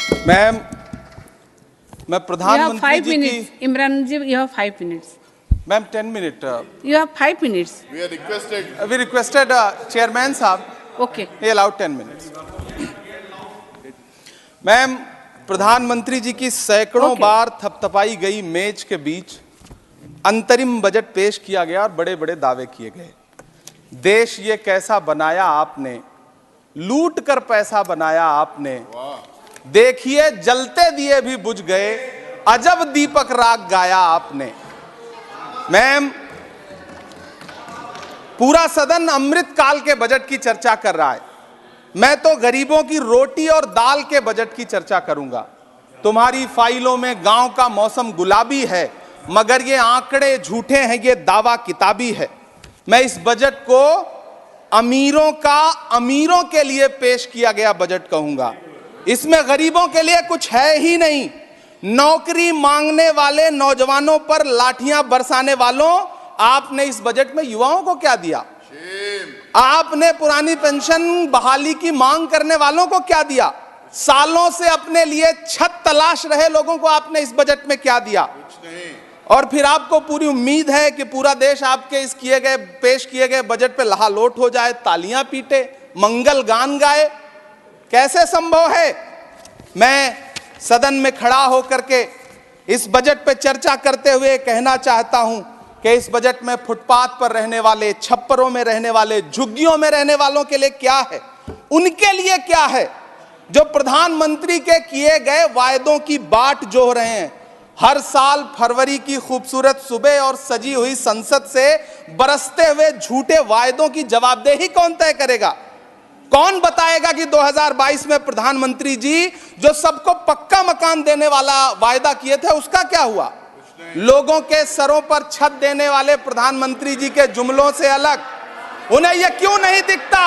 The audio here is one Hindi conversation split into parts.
मैम, मैं प्रधानमंत्री जी की Imran ji, you have 5 minutes. Ma'am 10 minute You have 5 minutes. We requested chairman साहब, Okay. he allowed 10 minutes. Ma'am, प्रधानमंत्री जी की सैकड़ों Okay. बार थपथपाई गई मेज के बीच अंतरिम बजट पेश किया गया और बड़े बड़े दावे किए गए। देश ये कैसा बनाया आपने, लूट कर पैसा बनाया आपने, देखिए जलते दिए भी बुझ गए, अजब दीपक राग गाया आपने। मैम, पूरा सदन अमृत काल के बजट की चर्चा कर रहा है, मैं तो गरीबों की रोटी और दाल के बजट की चर्चा करूंगा। तुम्हारी फाइलों में गांव का मौसम गुलाबी है, मगर ये आंकड़े झूठे हैं, ये दावा किताबी है। मैं इस बजट को अमीरों का अमीरों के लिए पेश किया गया बजट कहूंगा। इसमें गरीबों के लिए कुछ है ही नहीं। नौकरी मांगने वाले नौजवानों पर लाठियां बरसाने वालों, आपने इस बजट में युवाओं को क्या दिया? आपने पुरानी पेंशन बहाली की मांग करने वालों को क्या दिया? सालों से अपने लिए छत तलाश रहे लोगों को आपने इस बजट में क्या दिया? कुछ नहीं। और फिर आपको पूरी उम्मीद है कि पूरा देश आपके इस पेश किए गए बजट पे लहालोट हो जाए, तालियां पीटे, मंगल गान गाए। कैसे संभव है? मैं सदन में खड़ा होकर के इस बजट पे चर्चा करते हुए कहना चाहता हूं कि इस बजट में फुटपाथ पर रहने वाले, छप्परों में रहने वाले, झुग्गियों में रहने वालों के लिए क्या है, उनके लिए क्या है जो प्रधानमंत्री के किए गए वायदों की बाट जोह रहे हैं। हर साल फरवरी की खूबसूरत सुबह और सजी हुई संसद से बरसते हुए झूठे वायदों की जवाबदेही कौन तय करेगा? कौन बताएगा कि 2022 में प्रधानमंत्री जी जो सबको पक्का मकान देने वाला वायदा किए थे उसका क्या हुआ? लोगों के सरों पर छत देने वाले प्रधानमंत्री जी के जुमलों से अलग उन्हें यह क्यों नहीं दिखता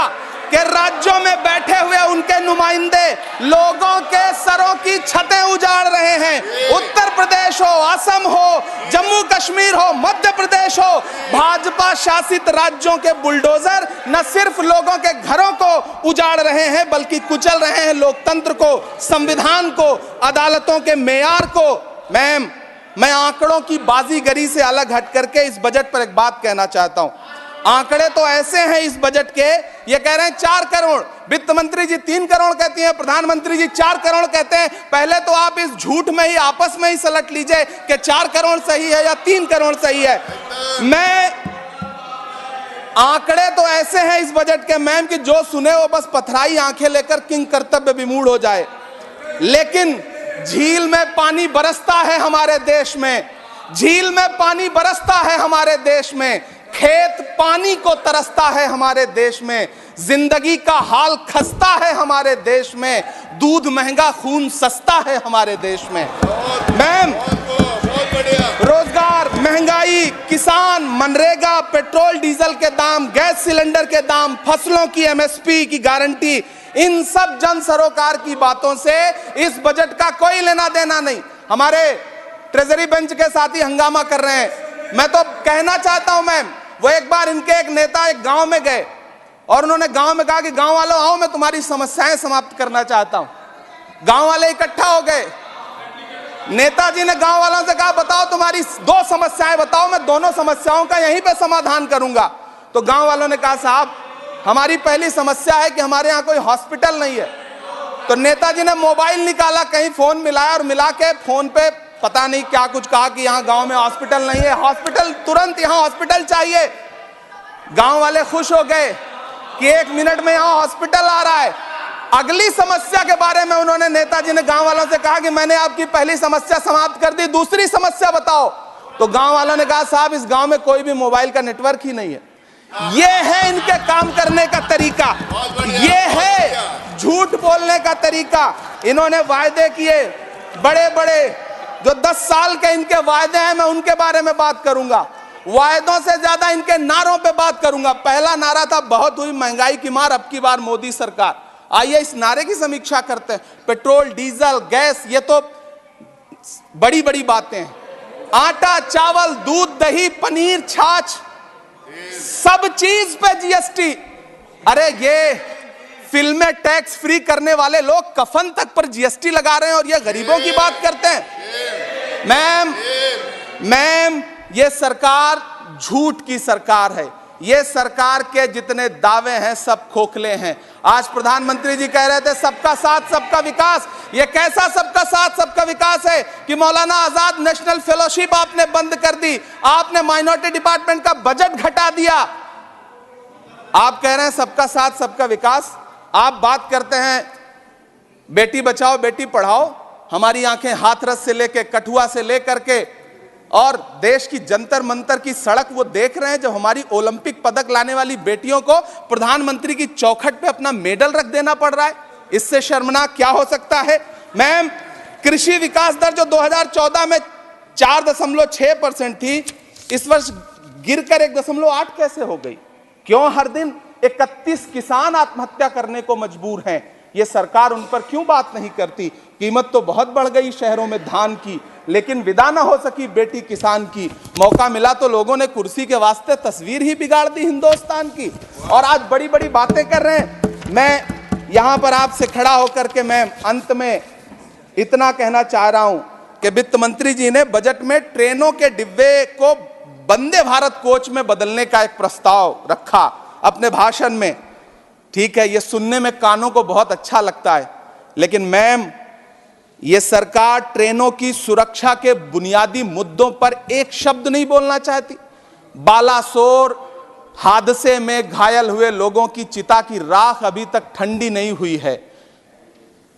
कि राज्यों में बैठे हुए उनके नुमाइंदे लोगों के सरों की छतें उजाड़ रहे हैं? उत्तर प्रदेश हो, असम हो, जम्मू कश्मीर हो, मध्य प्रदेश हो, भाजपा शासित राज्यों के बुलडोजर न सिर्फ लोगों के घरों को उजाड़ रहे हैं बल्कि कुचल रहे हैं लोकतंत्र को, संविधान को, अदालतों के मेयार को। मैम, मैं आंकड़ों की बाजीगरी से अलग हट करके इस बजट पर एक बात कहना चाहता हूं। आंकड़े तो ऐसे हैं इस बजट के, ये कह रहे हैं 4 करोड़, वित्त मंत्री जी 3 करोड़ कहती हैं, प्रधानमंत्री जी 4 करोड़ कहते हैं। पहले तो आप इस झूठ में ही आपस में ही सलट लीजिए कि 4 करोड़ सही है या 3 करोड़ सही है। मैं आंकड़े तो ऐसे हैं इस बजट के मैम कि जो सुने वो बस पथराई आंखें लेकर किंग कर्तव्य विमूढ़ हो जाए। लेकिन झील में पानी बरसता है हमारे देश में, झील में पानी बरसता है हमारे देश में, खेत पानी को तरसता है हमारे देश में, जिंदगी का हाल खस्ता है हमारे देश में, दूध महंगा खून सस्ता है हमारे देश में। मैम, रोजगार, महंगाई, किसान, मनरेगा, पेट्रोल डीजल के दाम, गैस सिलेंडर के दाम, फसलों की एमएसपी की गारंटी, इन सब जन सरोकार की बातों से इस बजट का कोई लेना देना नहीं। हमारे ट्रेजरी बेंच के साथी हंगामा कर रहे हैं। मैं तो कहना चाहता हूं मैम, वो एक बार इनके एक नेता एक गांव में गए और उन्होंने गांव में कहा कि गांव वालों आओ, मैं तुम्हारी समस्याएं समाप्त करना चाहता हूं। गांव वाले इकट्ठा हो गए। नेताजी ने गांव वालों से कहा बताओ तुम्हारी 2 समस्याएं बताओ, मैं दोनों समस्याओं का यहीं पे समाधान करूंगा। तो गांव वालों ने कहा साहब हमारी पहली समस्या है कि हमारे यहाँ कोई हॉस्पिटल नहीं है। तो नेताजी ने मोबाइल निकाला, कहीं फोन मिलाया और मिला के फोन पे पता नहीं क्या कुछ कहा कि यहाँ गांव में हॉस्पिटल नहीं है, हॉस्पिटल तुरंत, यहाँ हॉस्पिटल चाहिए। गांव वाले खुश हो गए कि 1 मिनट में यहाँ हॉस्पिटल आ रहा है। अगली समस्या के बारे में उन्होंने, नेताजी ने गांव वालों से कहा कि मैंने आपकी पहली समस्या समाप्त कर दी, दूसरी समस्या बताओ। तो गांव वालों ने कहा साहब इस गांव में कोई भी मोबाइल का नेटवर्क ही नहीं है। ये है इनके काम करने का तरीका, ये है झूठ बोलने का तरीका। इन्होंने वायदे किए बड़े बड़े, जो 10 साल के इनके वायदे हैं मैं उनके बारे में बात करूंगा। वायदों से ज्यादा इनके नारों पे बात करूंगा। पहला नारा था बहुत हुई महंगाई की मार, अब की बार मोदी सरकार। आइए इस नारे की समीक्षा करते हैं। पेट्रोल, डीजल, गैस, ये तो बड़ी बड़ी बातें हैं। आटा, चावल, दूध, दही, पनीर, छाछ, सब चीज पे जीएसटी। अरे ये फिल्में टैक्स फ्री करने वाले लोग कफन तक पर जीएसटी लगा रहे हैं और ये गरीबों की बात करते हैं। मैम, ये सरकार झूठ की सरकार है। ये सरकार के जितने दावे हैं सब खोखले हैं। आज प्रधानमंत्री जी कह रहे थे सबका साथ सबका विकास। ये कैसा सबका साथ सबका विकास है कि मौलाना आजाद नेशनल फेलोशिप आपने बंद कर दी, आपने माइनॉरिटी डिपार्टमेंट का बजट घटा दिया। आप कह रहे हैं सबका साथ सबका विकास। आप बात करते हैं बेटी बचाओ बेटी पढ़ाओ। हमारी आंखें हाथरस से लेके कठुआ से लेकर के और देश की जंतर मंतर की सड़क वो देख रहे हैं जब हमारी ओलंपिक पदक लाने वाली बेटियों को प्रधानमंत्री की चौखट पे अपना मेडल रख देना पड़ रहा है। इससे शर्मनाक क्या हो सकता है। मैम, कृषि विकास दर जो 2014 में 4.6% थी, इस वर्ष गिरकर 1.8 कैसे हो गई? क्यों हर दिन 31 किसान आत्महत्या करने को मजबूर हैं? ये सरकार उन पर क्यों बात नहीं करती? कीमत तो बहुत बढ़ गई शहरों में धान की, लेकिन विदा ना हो सकी बेटी किसान की। मौका मिला तो लोगों ने कुर्सी के वास्ते तस्वीर ही बिगाड़ दी हिंदुस्तान की, और आज बड़ी बड़ी बातें कर रहे हैं। मैं यहां पर आपसे खड़ा होकर के मैं अंत में इतना कहना चाह रहा हूं कि वित्त मंत्री जी ने बजट में ट्रेनों के डिब्बे को वंदे भारत कोच में बदलने का एक प्रस्ताव रखा अपने भाषण में। ठीक है, ये सुनने में कानों को बहुत अच्छा लगता है, लेकिन मैम, ये सरकार ट्रेनों की सुरक्षा के बुनियादी मुद्दों पर एक शब्द नहीं बोलना चाहती। बालासोर हादसे में घायल हुए लोगों की चिता की राख अभी तक ठंडी नहीं हुई है।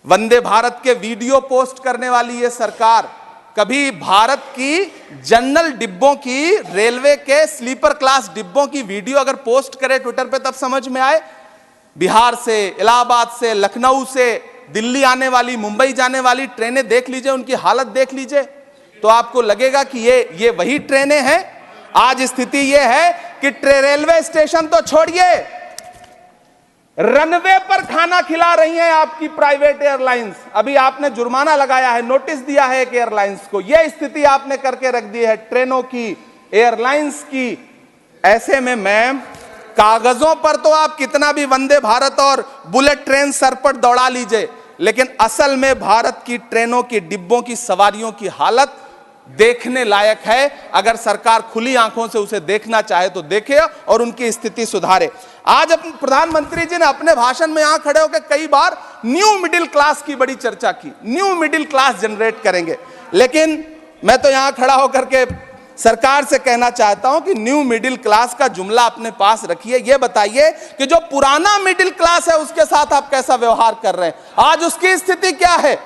वंदे भारत के वीडियो पोस्ट करने वाली ये सरकार कभी भारत की जनरल डिब्बों की, रेलवे के स्लीपर क्लास डिब्बों की वीडियो अगर पोस्ट करे ट्विटर पे तब समझ में आए। बिहार से, इलाहाबाद से, लखनऊ से दिल्ली आने वाली, मुंबई जाने वाली ट्रेनें देख लीजिए, उनकी हालत देख लीजिए, तो आपको लगेगा कि ये वही ट्रेनें हैं। आज स्थिति ये है कि रेलवे स्टेशन तो छोड़िए, रनवे पर खाना खिला रही हैं आपकी प्राइवेट एयरलाइंस। अभी आपने जुर्माना लगाया है, नोटिस दिया है एक एयरलाइंस को। यह स्थिति आपने करके रख दी है ट्रेनों की, एयरलाइंस की। ऐसे में मैम, कागजों पर तो आप कितना भी वंदे भारत और बुलेट ट्रेन सर पर दौड़ा लीजिए, लेकिन असल में भारत की ट्रेनों की डिब्बों की सवारियों की हालत देखने लायक है। अगर सरकार खुली आंखों से उसे देखना चाहे तो देखे और उनकी स्थिति सुधारे। आज अपने प्रधानमंत्री जी ने अपने भाषण में यहां खड़े होकर कई बार न्यू मिडिल क्लास की बड़ी चर्चा की, न्यू मिडिल क्लास जनरेट करेंगे। लेकिन मैं तो यहां खड़ा होकर के सरकार से कहना चाहता हूं कि न्यू मिडिल क्लास का जुमला अपने पास रखिए। यह बताइए कि जो पुराना मिडिल क्लास है उसके साथ आप कैसा व्यवहार कर रहे हैं। आज उसकी स्थिति क्या है?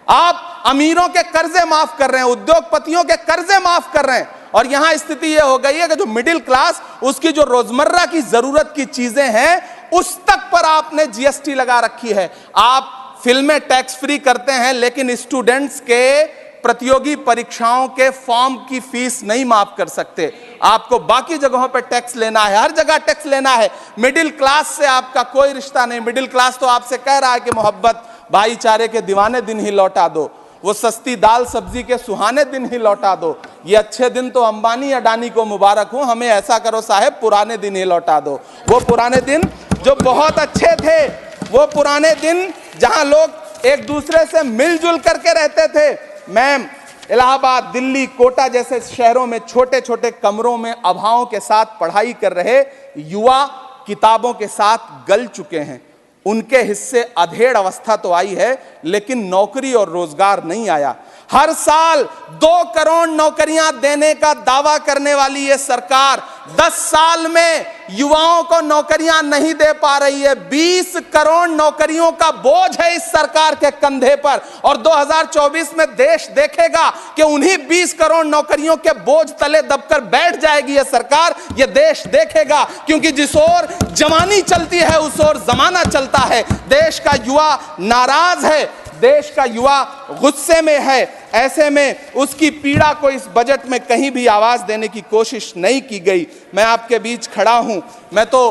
आप अमीरों के कर्जे माफ कर रहे हैं, उद्योगपतियों के कर्जे माफ कर रहे हैं, और यहां स्थिति यह हो गई है कि जो मिडिल क्लास, उसकी जो रोजमर्रा की जरूरत की चीजें हैं उस तक पर आपने जीएसटी लगा रखी है। आप फिल्में टैक्स फ्री करते हैं, लेकिन स्टूडेंट्स के प्रतियोगी परीक्षाओं के फॉर्म की फीस नहीं माफ कर सकते। आपको बाकी जगहों पर टैक्स लेना है, हर जगह टैक्स लेना है। मिडिल क्लास से आपका कोई रिश्ता नहीं। मिडिल क्लास तो आपसे कह रहा है कि मोहब्बत, भाईचारे के दीवाने दिन ही लौटा दो, वो सस्ती दाल सब्जी के सुहाने दिन ही लौटा दो। ये अच्छे दिन तो अंबानी अडानी को मुबारक हो, हमें ऐसा करो साहब पुराने दिन ही लौटा दो। वो पुराने दिन जो बहुत अच्छे थे, वो पुराने दिन जहां लोग एक दूसरे से मिलजुल करके रहते थे। मैम, इलाहाबाद, दिल्ली, कोटा जैसे शहरों में छोटे छोटे कमरों में अभावों के साथ पढ़ाई कर रहे युवा किताबों के साथ गल चुके हैं। उनके हिस्से अधेड़ अवस्था तो आई है, लेकिन नौकरी और रोजगार नहीं आया। हर साल 2 करोड़ नौकरियां देने का दावा करने वाली ये सरकार 10 साल में युवाओं को नौकरियां नहीं दे पा रही है। 20 करोड़ नौकरियों का बोझ है इस सरकार के कंधे पर, और 2024 में देश देखेगा कि उन्हीं 20 करोड़ नौकरियों के बोझ तले दबकर बैठ जाएगी ये सरकार। ये देश देखेगा, क्योंकि जिस ओर जवानी चलती है उस ओर जमाना चलता है। देश का युवा नाराज है, देश का युवा गुस्से में है। ऐसे में उसकी पीड़ा को इस बजट में कहीं भी आवाज देने की कोशिश नहीं की गई। मैं आपके बीच खड़ा हूं, मैं तो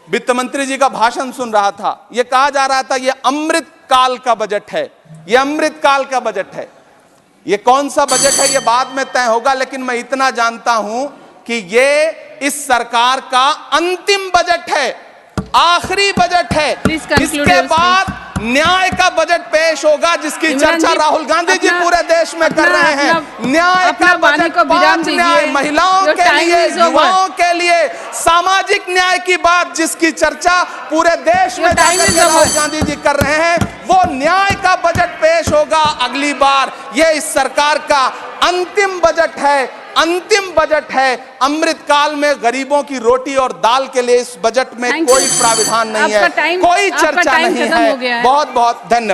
वित्त मंत्री जी का भाषण सुन रहा था। यह कहा जा रहा था यह अमृत काल का बजट है, यह अमृत काल का बजट है। यह कौन सा बजट है यह बाद में तय होगा, लेकिन मैं इतना जानता हूं कि यह इस सरकार का अंतिम बजट है। आखिरी बजट है। Please conclude इसके your बाद न्याय का बजट पेश होगा, जिसकी इमरान चर्चा जी, राहुल गांधी जी अपना- पूरे देश में कर रहे हैं। न्याय अपना का वाणी बजट, को विराम 5 दीजिए। न्याय, महिलाओं Your के time लिए, is over. युवाओं के लिए, सामाजिक न्याय की बात जिसकी चर्चा पूरे देश में Your time जाकर is के राहुल over. गांधी जी कर रहे हैं, वो न्याय का बजट पेश होगा अगली बार। ये इस सरकार का अंतिम बजट है, अंतिम बजट है। अमृतकाल में गरीबों की रोटी और दाल के लिए इस बजट में Thank कोई you. प्राविधान नहीं है, आपका time- कोई आपका चर्चा time नहीं खत्म हो गया है। है। बहुत बहुत धन्यवाद।